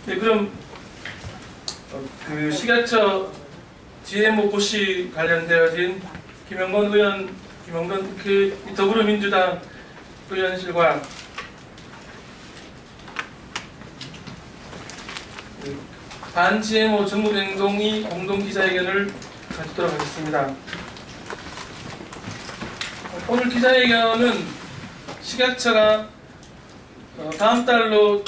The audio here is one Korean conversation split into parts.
네, 그럼 그 식약처 GMO 고시 관련되어진 김영건 의원, 김영건 그 더불어민주당 의원실과 반 GMO 전국행동이 공동 기자회견을 가지도록 하겠습니다. 오늘 기자회견은 식약처가 다음 달로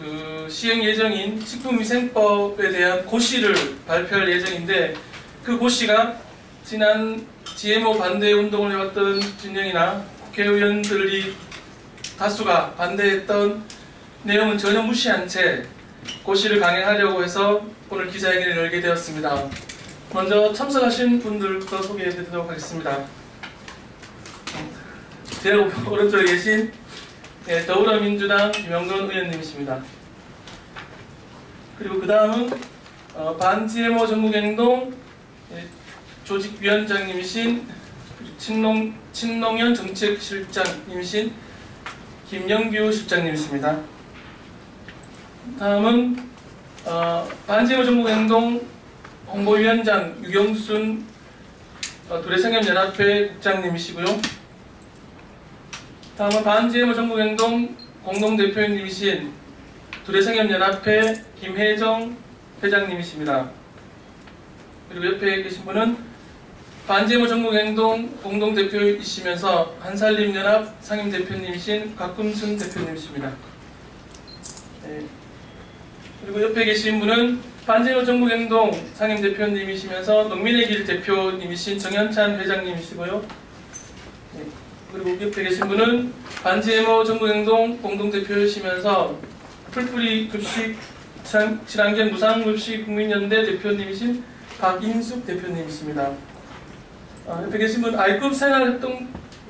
그 시행 예정인 식품위생법에 대한 고시를 발표할 예정인데, 그 고시가 지난 GMO 반대 운동을 해왔던 진영이나 국회의원들이 다수가 반대했던 내용은 전혀 무시한 채 고시를 강행하려고 해서 오늘 기자회견을 열게 되었습니다. 먼저 참석하신 분들부터 소개해드리도록 하겠습니다. 제 오른쪽에 계신 더불어민주당 김영건 의원님이십니다. 그리고 그 다음은 반 GMO 전국행동 조직위원장님이신 친농연 정책실장님이신 김영규 실장님이십니다. 다음은 반 GMO 전국행동 홍보위원장 유경순 두레생협연합회 국장님이시고요. 다음은 반 GMO 전국행동 공동대표님이신 두레생협연합회 김혜정 회장님이십니다. 그리고 옆에 계신 분은 반 GMO 전국행동 공동대표이시면서 한살림연합 상임대표님이신 곽금순 대표님이십니다. 네. 그리고 옆에 계신 분은 반 GMO 전국행동 상임대표님이시면서 농민의 길 대표님이신 정현찬 회장님이시고요. 네. 그리고 옆에 계신 분은 반 GMO 전국행동 공동대표이시면서 풀뿌리 급식 친환경 무상급식 국민연대 대표님이신 박인숙 대표님이십니다. 옆에 계신 분 I급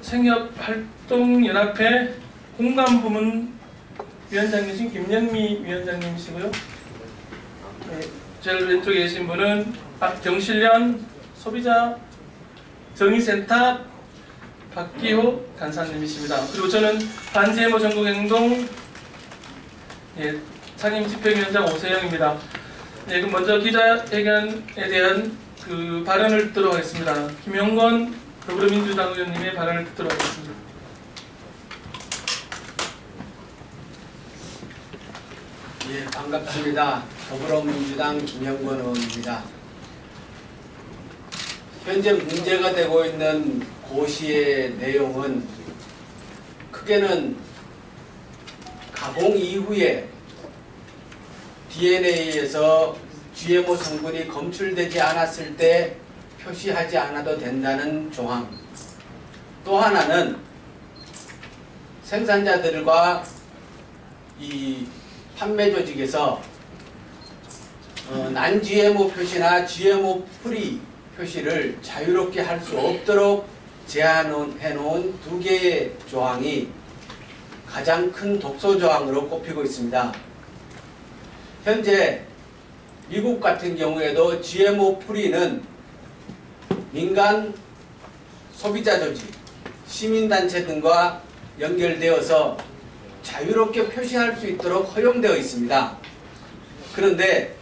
생협활동연합회 공감부문 위원장님이신 김영미 위원장님이시고요. 네, 제일 왼쪽에 계신 분은 경실련 소비자 정의센터 박기호 간사님이십니다. 그리고 저는 반 GMO 전국행동 상임집행위원장 오세영입니다. 네, 그럼 먼저 기자회견에 대한 그 발언을 듣도록 하겠습니다. 김영건 더불어민주당 의원님의 발언을 듣도록 하겠습니다. 예, 반갑습니다. 더불어민주당 김영건 의원입니다. 현재 문제가 되고 있는 고시의 내용은 크게는 가공 이후에 DNA에서 GMO 성분이 검출되지 않았을 때 표시하지 않아도 된다는 조항, 또 하나는 생산자들과 이 판매 조직에서 non-GMO 표시나 GMO 프리 표시를 자유롭게 할 수 없도록 제한해 놓은 두 개의 조항이 가장 큰 독소 조항으로 꼽히고 있습니다. 현재 미국 같은 경우에도 GMO 프리는 민간 소비자 조직, 시민단체 등과 연결되어서 자유롭게 표시할 수 있도록 허용되어 있습니다. 그런데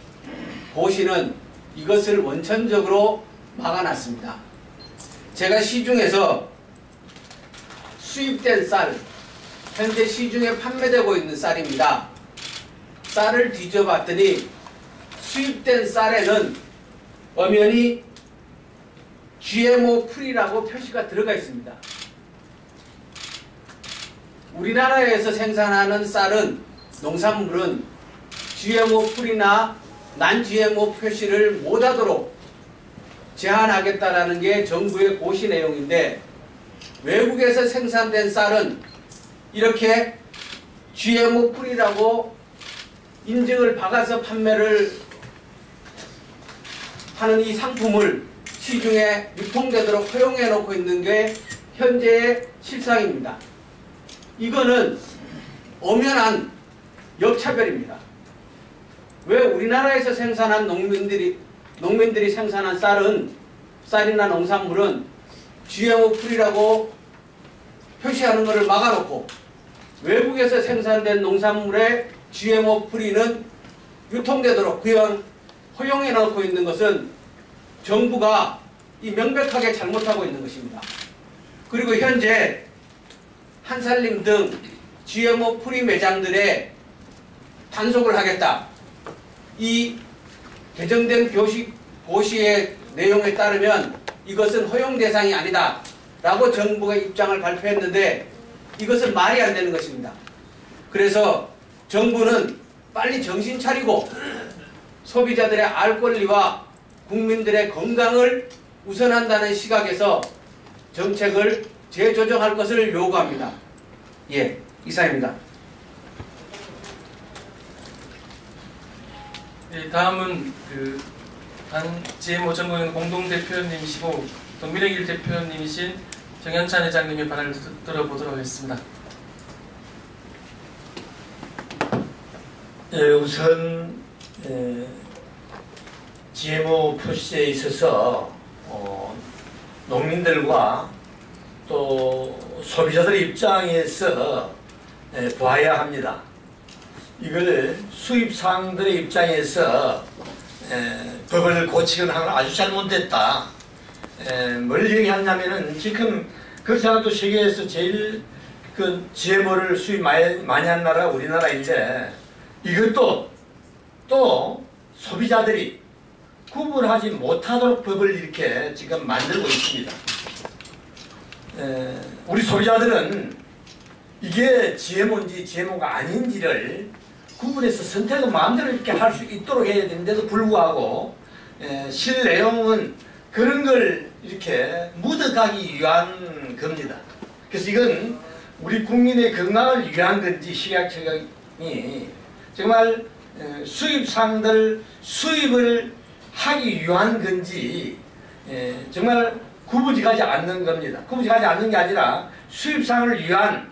고시는 이것을 원천적으로 막아놨습니다. 제가 시중에서 수입된 쌀, 현재 시중에 판매되고 있는 쌀입니다. 쌀을 뒤져봤더니 수입된 쌀에는 엄연히 GMO 프리라고 표시가 들어가 있습니다. 우리나라에서 생산하는 쌀은, 농산물은 GMO 프리나 non-GMO 표시를 못하도록 제한하겠다라는 게 정부의 고시 내용인데, 외국에서 생산된 쌀은 이렇게 GMO 프리라고 인증을 박아서 판매를 하는 이 상품을 시중에 유통되도록 허용해 놓고 있는 게 현재의 실상입니다. 이거는 엄연한 역차별입니다. 왜 우리나라에서 생산한 농민들이 생산한 쌀이나 농산물은 GMO 프리라고 표시하는 것을 막아놓고 외국에서 생산된 농산물의 GMO 프리는 유통되도록 허용해 놓고 있는 것은 정부가 이 명백하게 잘못하고 있는 것입니다. 그리고 현재 한살림 등 GMO 프리 매장들의 단속을 하겠다. 이 개정된 고시의 내용에 따르면 이것은 허용 대상이 아니다 라고 정부가 입장을 발표했는데 이것은 말이 안 되는 것입니다. 그래서 정부는 빨리 정신 차리고 소비자들의 알 권리와 국민들의 건강을 우선한다는 시각에서 정책을 재조정할 것을 요구합니다. 예, 이상입니다. 예, 다음은 GMO 전공연 공동대표님이시고 또 미래길 대표님이신 정현찬 회장님의 발언을 들어보도록 하겠습니다. 우선 GMO 표시에 있어서 농민들과 또 소비자들의 입장에서 봐야 합니다. 이걸 수입상들의 입장에서 법을 고치거나 하는 건 아주 잘못됐다. 뭘 얘기하냐면은 지금 그렇지 않아도 세계에서 제일 GMO를 수입 많이 한 나라가 우리나라인데 이것도 또 소비자들이 구분하지 못하도록 법을 이렇게 지금 만들고 있습니다. 우리 소비자들은 이게 GMO인지 GMO가 아닌지를 구분해서 선택을 마음대로 이렇게 할 수 있도록 해야 되는데도 불구하고 실내용은 그런 걸 이렇게 묻어가기 위한 겁니다. 그래서 이건 우리 국민의 건강을 위한 건지 식약처장이 정말 수입상들 수입을 하기 위한 건지 정말 구분이 가지 않는 겁니다. 구분이 가지 않는 게 아니라 수입상을 위한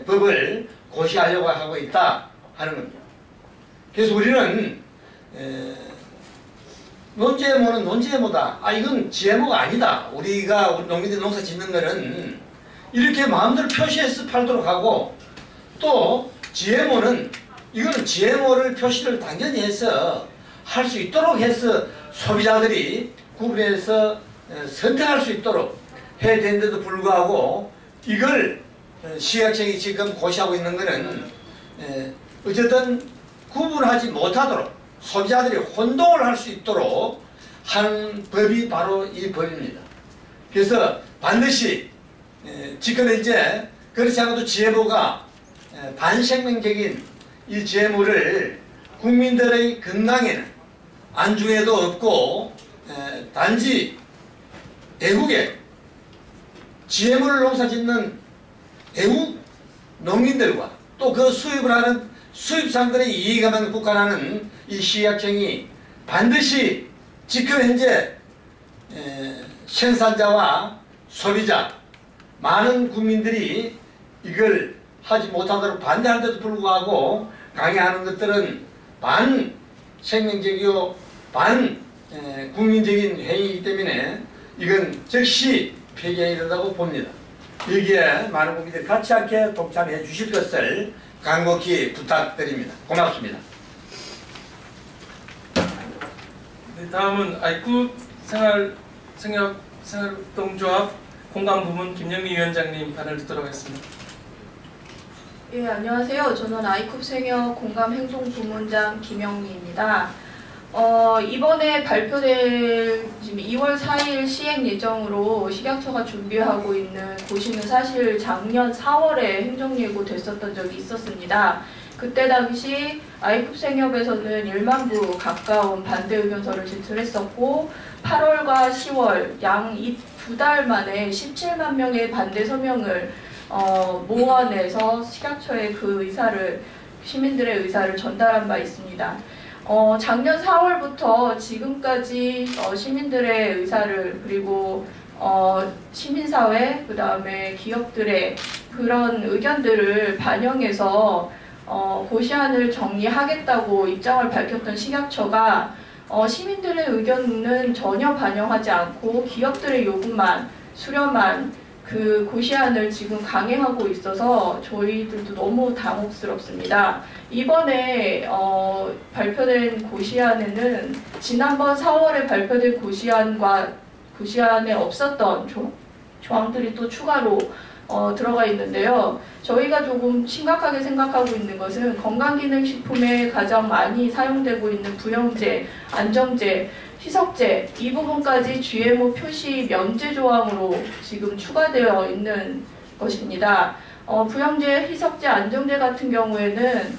법을 고시하려고 하고 있다 하는 겁니다. 그래서 우리는 논GMO는 논GMO다. 이건 GMO가 아니다. 우리 농민들이 농사 짓는 거는 이렇게 마음대로 표시해서 팔도록 하고 또 GMO는 이거는 GMO를 표시를 당연히 해서 할 수 있도록 해서 소비자들이 구분해서 선택할 수 있도록 해야 되는데도 불구하고 이걸 식약청이 지금 고시하고 있는 것은 어쨌든 구분하지 못하도록 소비자들이 혼동을 할 수 있도록 하는 법이 바로 이 법입니다. 그래서 반드시 지금 이제 그렇지 않아도 GMO가 반생명적인 이 GMO를 국민들의 건강에는 안중에도 없고 단지 애국에 GMO를 농사짓는 애국 농민들과 또 그 수입을 하는 수입상들의 이익에만 국한하는 이 식약청이 반드시 지금 현재 생산자와 소비자 많은 국민들이 이걸 하지 못하도록 반대하는데도 불구하고 강행하는 것들은 반생명적이요 반국민적인 행위이기 때문에 이건 즉시 폐기해야 된다고 봅니다. 여기에 많은 국민들이 같이 함께 동참해 주실 것을 간곡히 부탁드립니다. 고맙습니다. 네, 다음은 아이쿠 생활동조합 공감부문 김영미 위원장님 발언을 듣도록 하겠습니다. 예, 안녕하세요. 저는 아이쿱 생협 공감행동부문장 김영미입니다. 이번에 발표될 지금 2월 4일 시행 예정으로 식약처가 준비하고 있는 고시는 사실 작년 4월에 행정예고 됐었던 적이 있었습니다. 그때 당시 아이쿱 생협에서는 1만 부 가까운 반대 의견서를 제출했었고 8월과 10월 양 이 2달 만에 17만 명의 반대 서명을 모아내서 식약처에 그 의사를 시민들의 의사를 전달한 바 있습니다. 작년 4월부터 지금까지 시민들의 의사를 그리고 시민사회 그 다음에 기업들의 그런 의견들을 반영해서 고시안을 정리하겠다고 입장을 밝혔던 식약처가 시민들의 의견은 전혀 반영하지 않고 기업들의 요구만 수렴한 그 고시안을 지금 강행하고 있어서 저희들도 너무 당혹스럽습니다. 이번에 발표된 고시안에는 지난번 4월에 발표된 고시안에 없었던 조항들이 또 추가로 들어가 있는데요. 저희가 조금 심각하게 생각하고 있는 것은 건강기능식품에 가장 많이 사용되고 있는 부영제, 안정제, 희석제 이 부분까지 GMO 표시 면제 조항으로 지금 추가되어 있는 것입니다. 부영제, 희석제, 안정제 같은 경우에는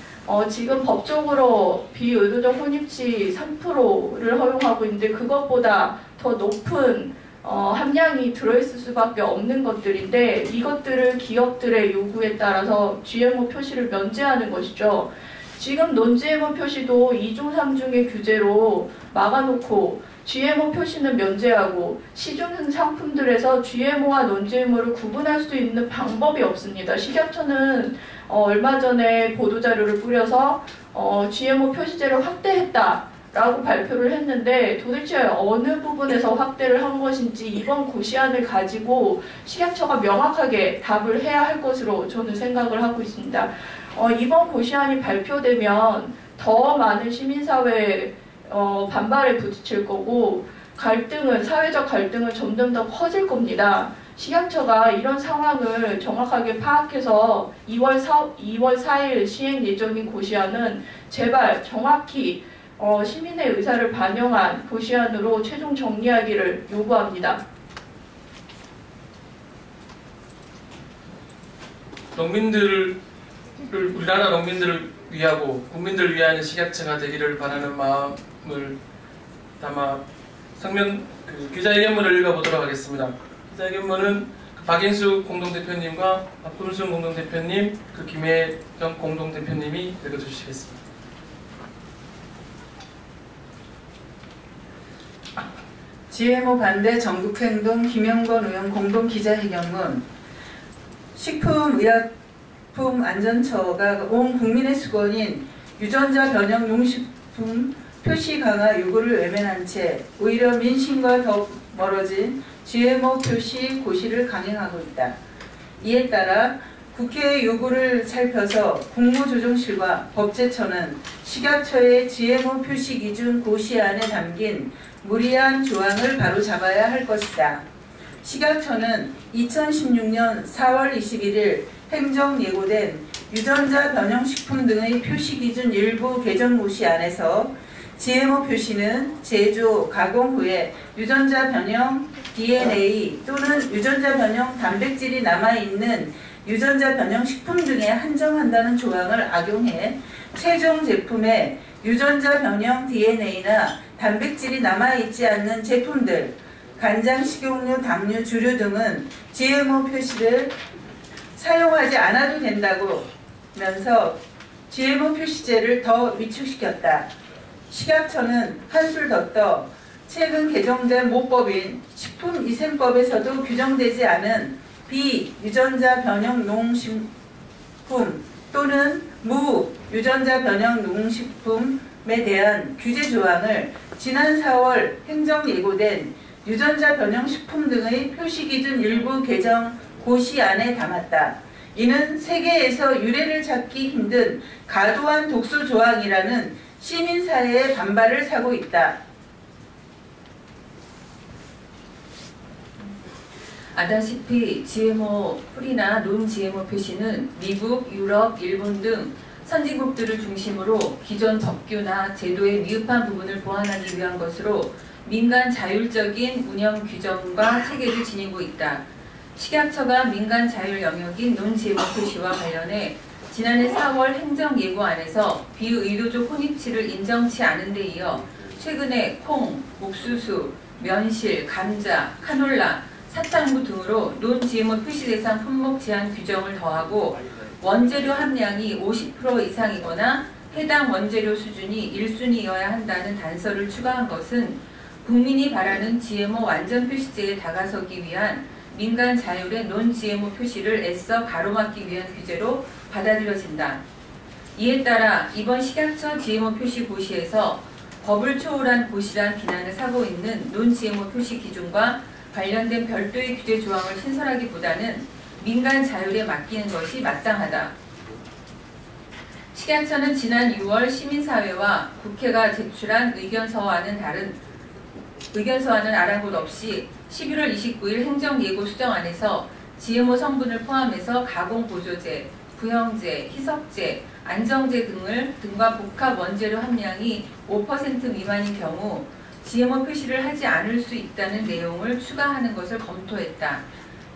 지금 법적으로 비의도적 혼입치 3%를 허용하고 있는데 그것보다 더 높은 함량이 들어있을 수밖에 없는 것들인데 이것들을 기업들의 요구에 따라서 GMO 표시를 면제하는 것이죠. 지금 non-GMO 표시도 2중, 3중의 규제로 막아놓고 GMO 표시는 면제하고 시중 상품들에서 GMO와 non-GMO를 구분할 수 있는 방법이 없습니다. 식약처는 얼마 전에 보도자료를 뿌려서 GMO 표시제를 확대했다라고 발표를 했는데 도대체 어느 부분에서 확대를 한 것인지 이번 고시안을 가지고 식약처가 명확하게 답을 해야 할 것으로 저는 생각을 하고 있습니다. 이번 고시안이 발표되면 더 많은 시민사회의 반발에 부딪힐 거고 사회적 갈등은 점점 더 커질 겁니다. 식약처가 이런 상황을 정확하게 파악해서 2월 4일 시행 예정인 고시안은 제발 정확히 시민의 의사를 반영한 고시안으로 최종 정리하기를 요구합니다. 우리나라 농민들을 위하고 국민들을 위한 식약처가 되기를 바라는 마음을 담아 기자회견문을 읽어보도록 하겠습니다. 기자회견문은 박인수 공동대표님과 박금순 공동대표님, 김혜정 공동대표님이 읽어주시겠습니다. GMO 반대 전국행동 김영건 의원 공동 기자회견문. 식품의약품안전처가 온 국민의 수건인 유전자 변형 농식품 표시 강화 요구를 외면한 채 오히려 민심과 더 멀어진 GMO 표시 고시를 강행하고 있다. 이에 따라 국회의 요구를 살펴서 국무조정실과 법제처는 식약처의 GMO 표시 기준 고시안에 담긴 무리한 조항을 바로잡아야 할 것이다. 식약처는 2016년 4월 21일 행정 예고된 유전자 변형식품 등의 표시 기준 일부 개정 고시안에서 GMO 표시는 제조, 가공 후에 유전자 변형 DNA 또는 유전자 변형 단백질이 남아있는 유전자 변형 식품 등에 한정한다는 조항을 악용해 최종 제품에 유전자 변형 DNA나 단백질이 남아있지 않는 제품들, 간장, 식용유, 당류, 주류 등은 GMO 표시를 사용하지 않아도 된다고 하면서 GMO 표시제를 더 위축시켰다. 식약처는 한술 더 떠 최근 개정된 모법인 식품위생법에서도 규정되지 않은 비유전자 변형 농식품 또는 무유전자 변형 농식품에 대한 규제 조항을 지난 4월 행정 예고된 유전자 변형 식품 등의 표시 기준 일부 개정 고시안에 담았다. 이는 세계에서 유례를 찾기 힘든 과도한 독소 조항이라는 시민사회의 반발을 사고 있다. 아다시피 GMO 풀이나 non-GMO 표시는 미국, 유럽, 일본 등 선진국들을 중심으로 기존 법규나 제도의 미흡한 부분을 보완하기 위한 것으로 민간 자율적인 운영 규정과 체계를 지니고 있다. 식약처가 민간 자율 영역인 non-GMO 표시와 관련해 지난해 4월 행정예고안에서 비의도적 혼입치를 인정치 않은 데 이어 최근에 콩, 옥수수, 면실, 감자, 카놀라, 사탕무 등으로 non-GMO 표시 대상 품목 제한 규정을 더하고 원재료 함량이 50% 이상이거나 해당 원재료 수준이 1순위여야 한다는 단서를 추가한 것은 국민이 바라는 GMO 완전 표시제에 다가서기 위한 민간 자율의 non-GMO 표시를 애써 가로막기 위한 규제로 받아들여진다. 이에 따라 이번 식약처 GMO 표시 고시에서 법을 초월한 고시란 비난을 사고 있는 non-GMO 표시 기준과 관련된 별도의 규제 조항을 신설하기보다는 민간 자율에 맡기는 것이 마땅하다. 식약처는 지난 6월 시민사회와 국회가 제출한 의견서와는 아랑곳 없이 11월 29일 행정예고 수정안에서 GMO 성분을 포함해서 가공보조제, 부형제, 희석제, 안정제 등과 복합 원재료 함량이 5% 미만인 경우 GMO 표시를 하지 않을 수 있다는 내용을 추가하는 것을 검토했다.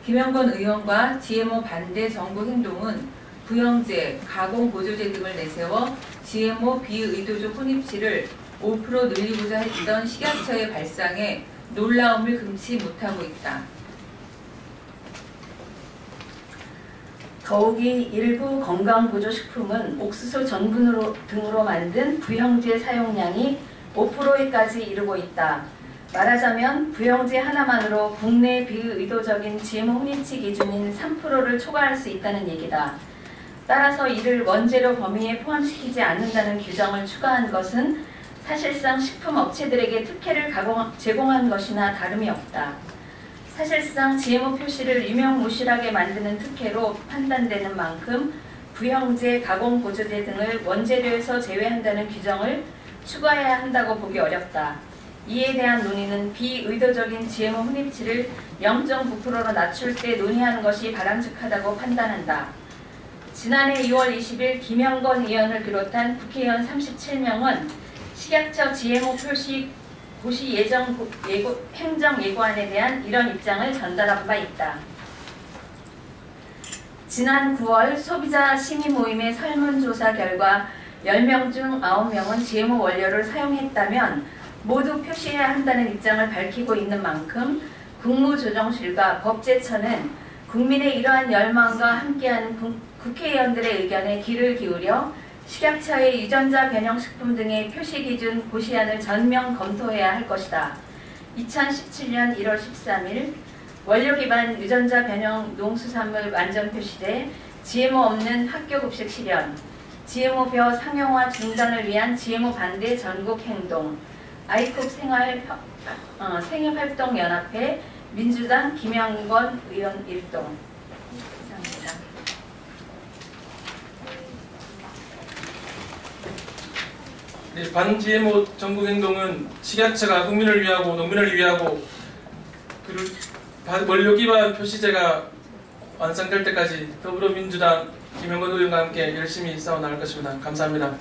김영건 의원과 GMO 반대 전국 행동은 부형제, 가공보조제 등을 내세워 GMO 비의도적 혼입치를 5% 늘리고자 했던 식약처의 발상에 놀라움을 금치 못하고 있다. 더욱이 일부 건강보조식품은 옥수수 전분 등으로 만든 부형제 사용량이 5%에까지 이르고 있다. 말하자면 부형제 하나만으로 국내 비의도적인 GMO 혼입치 기준인 3%를 초과할 수 있다는 얘기다. 따라서 이를 원재료 범위에 포함시키지 않는다는 규정을 추가한 것은 사실상 식품업체들에게 특혜를 제공한 것이나 다름이 없다. 사실상 GMO 표시를 유명무실하게 만드는 특혜로 판단되는 만큼 부형제, 가공보조제 등을 원재료에서 제외한다는 규정을 추가해야 한다고 보기 어렵다. 이에 대한 논의는 비의도적인 GMO 혼입치를 0.9%로 낮출 때 논의하는 것이 바람직하다고 판단한다. 지난해 2월 20일 김영건 의원을 비롯한 국회의원 37명은 식약처 GMO 표시 고시 행정예고안에 대한 이런 입장을 전달한 바 있다. 지난 9월 소비자 시민모임의 설문조사 결과 10명 중 9명은 GMO 원료를 사용했다면 모두 표시해야 한다는 입장을 밝히고 있는 만큼 국무조정실과 법제처는 국민의 이러한 열망과 함께하는 국회의원들의 의견에 귀를 기울여 식약처의 유전자 변형식품 등의 표시기준 고시안을 전면 검토해야 할 것이다. 2017년 1월 13일 원료 기반 유전자 변형 농수산물 완전 표시제, GMO 없는 학교급식 실현, GMO벼 상용화 중단을 위한 GMO 반대 전국 행동, 아이콕 생협활동연합회, 민주당 김영건 의원 일동. 이상입니다. 네, 반-GMO 전국행동은 식약처가 국민을 위하고 농민을 위하고 원료 기반 표시제가 완성될 때까지 더불어민주당 김영건 의원과 함께 열심히 싸워나갈 것입니다. 감사합니다.